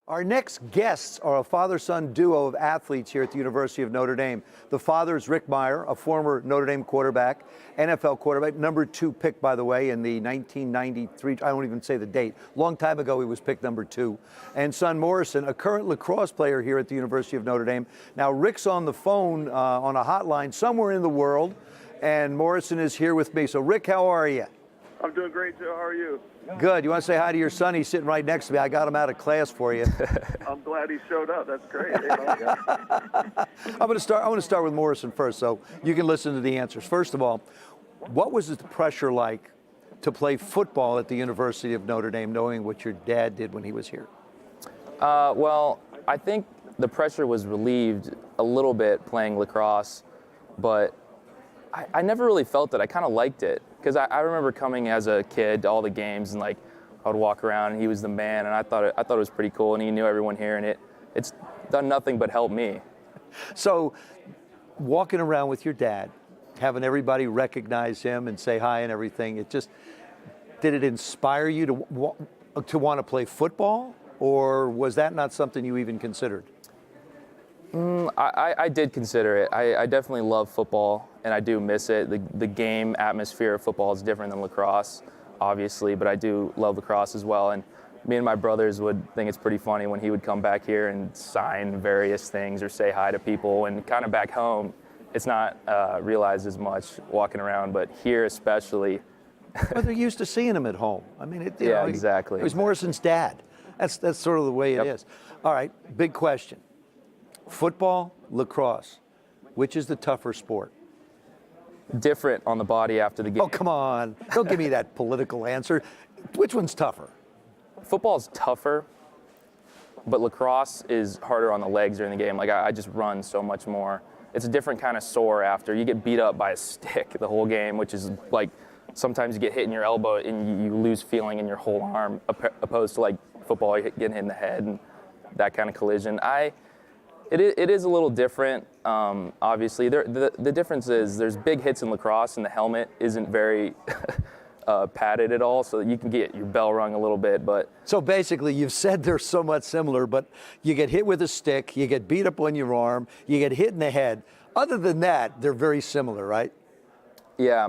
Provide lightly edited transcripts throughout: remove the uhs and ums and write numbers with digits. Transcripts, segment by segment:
Our next guests are a father-son duo of athletes here at the University of Notre Dame. The father is Rick Mirer, a former Notre Dame quarterback, NFL quarterback, number 2 pick, by the way, in the 1993, I won't even say the date. Long time ago, he was picked number 2. And son Morrison, a current lacrosse player here at the University of Notre Dame. Now, Rick's on the phone on a hotline somewhere in the world, and Morrison is here with me. So, Rick, how are you? I'm doing great, Joe. How are you? Good. You want to say hi to your son? He's sitting right next to me. I got him out of class for you. I'm glad he showed up. That's great. I want to start with Morrison first, so you can listen to the answers. First of all, what was the pressure like to play football at the University of Notre Dame, knowing what your dad did when he was here? Well, I think the pressure was relieved a little bit playing lacrosse, but I never really felt it. I kind of liked it because I remember coming as a kid to all the games and I would walk around and he was the man, and I thought it was pretty cool, and he knew everyone here, and it's done nothing but help me. So, walking around with your dad, having everybody recognize him and say hi and everything, did it inspire you to want to play football, or was that not something you even considered? I did consider it. I definitely love football, and I do miss it. The game atmosphere of football is different than lacrosse, obviously, but I do love lacrosse as well. And me and my brothers would think it's pretty funny when he would come back here and sign various things or say hi to people. And kind of back home, it's not realized as much walking around, but here especially. Well, they're used to seeing him at home. I mean, exactly. It was Morrison's dad. That's sort of the way it is. All right, big question. Football, lacrosse, which is the tougher sport? Different on the body after the game. Oh, come on. Don't give me that political answer. Which one's tougher? Football's tougher, but lacrosse is harder on the legs during the game. I just run so much more. It's a different kind of sore after. You get beat up by a stick the whole game, which is sometimes you get hit in your elbow and you lose feeling in your whole arm, opposed to football, getting hit in the head and that kind of collision. It is a little different, obviously. The difference is there's big hits in lacrosse and the helmet isn't very padded at all, so you can get your bell rung a little bit. But so basically you've said they're somewhat similar, but you get hit with a stick, you get beat up on your arm, you get hit in the head. Other than that, they're very similar, right? Yeah.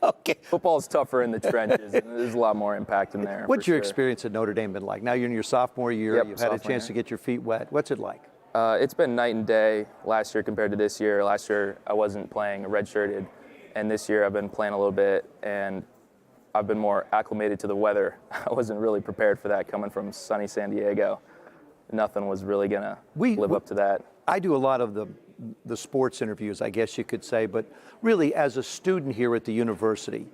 Okay. Football's tougher in the trenches. And there's a lot more impact in there. What's your experience at Notre Dame been like? Now you're in your sophomore year. Yep, you've had a chance to get your feet wet. What's it like? It's been night and day last year compared to this year. Last year I wasn't playing redshirted, and this year I've been playing a little bit, and I've been more acclimated to the weather. I wasn't really prepared for that coming from sunny San Diego. Nothing was really going to live up to that. I do a lot of the sports interviews, I guess you could say, but really as a student here at the university,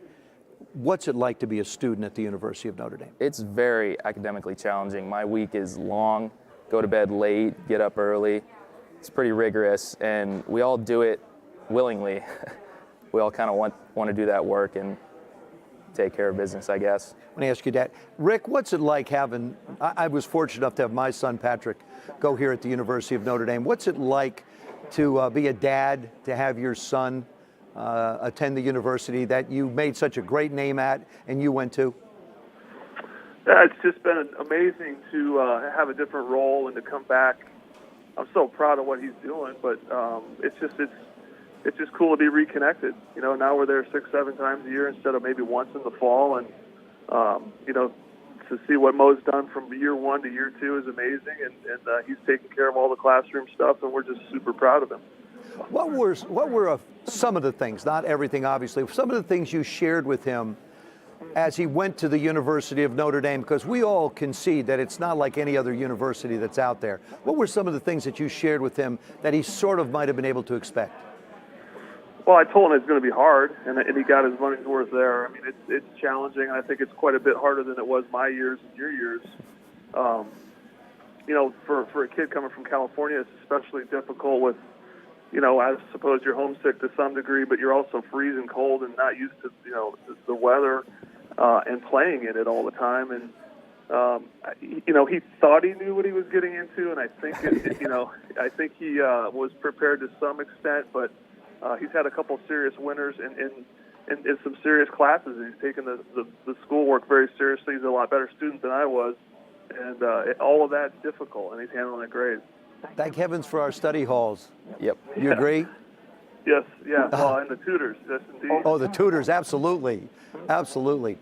what's it like to be a student at the University of Notre Dame? It's very academically challenging. My week is long, go to bed late, get up early. It's pretty rigorous, and we all do it willingly. We all kind of want to do that work and take care of business, I guess. Let me ask you that. Rick, what's it like I was fortunate enough to have my son Patrick go here at the University of Notre Dame. What's it like to be a dad, to have your son attend the university that you made such a great name at and you went to? Yeah, it's just been amazing to have a different role and to come back. I'm so proud of what he's doing, but it's just cool to be reconnected. Now we're there 6-7 times a year instead of maybe once in the fall, and to see what Mo's done from year 1 to year 2 is amazing, and he's taking care of all the classroom stuff, and we're just super proud of him. What were some of the things, not everything obviously, some of the things you shared with him as he went to the University of Notre Dame? Because we all concede that it's not like any other university that's out there. What were some of the things that you shared with him that he sort of might have been able to expect? Well, I told him it's going to be hard, and he got his money's worth there. I mean, it's challenging, and I think it's quite a bit harder than it was my years and your years. For a kid coming from California, it's especially difficult with, I suppose you're homesick to some degree, but you're also freezing cold and not used to, the weather and playing in it all the time. And, he thought he knew what he was getting into, and I think, I think he was prepared to some extent, but he's had a couple serious winners in some serious classes, and he's taken the schoolwork very seriously. He's a lot better student than I was, and all of that's difficult, and he's handling it great. Thank heavens for our study halls. Yep. You agree? Yes, yeah. Well, and the tutors, yes, indeed. Oh, the tutors, absolutely. Absolutely.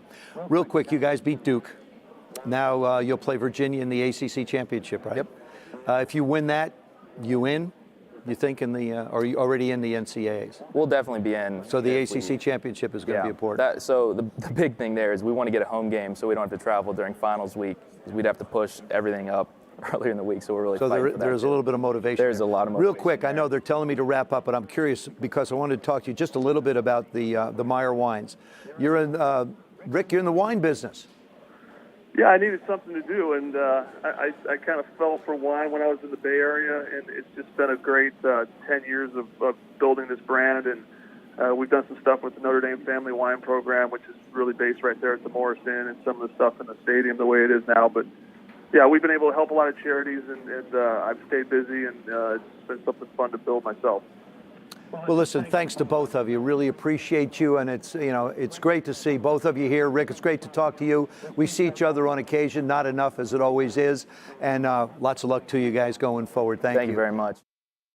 Real quick, you guys beat Duke. Now you'll play Virginia in the ACC championship, right? Yep. If you win that, you in? You think in the, or are you already in the NCAAs? We'll definitely be in. So the if ACC we- championship is going to be important. So the big thing there is we want to get a home game so we don't have to travel during finals week, because we'd have to push everything up earlier in the week. So we're really So fighting for that there's a too. little bit of motivation. There's a lot of Real motivation quick, I there. know they're telling me to wrap up, but I'm curious because I wanted to talk to you just a little bit about the Mirer wines. You're in, Rick, you're in the wine business. Yeah, I needed something to do, and I kind of fell for wine when I was in the Bay Area, and it's just been a great 10 years of building this brand, and we've done some stuff with the Notre Dame Family wine program, which is really based right there at the Morrison, and some of the stuff in the stadium the way it is now. But yeah, we've been able to help a lot of charities, and I've stayed busy, and it's been something fun to build myself. Well, listen, thanks to both of you. Really appreciate you, and it's great to see both of you here. Rick, it's great to talk to you. We see each other on occasion, not enough as it always is, and lots of luck to you guys going forward. Thank you. Thank you very much.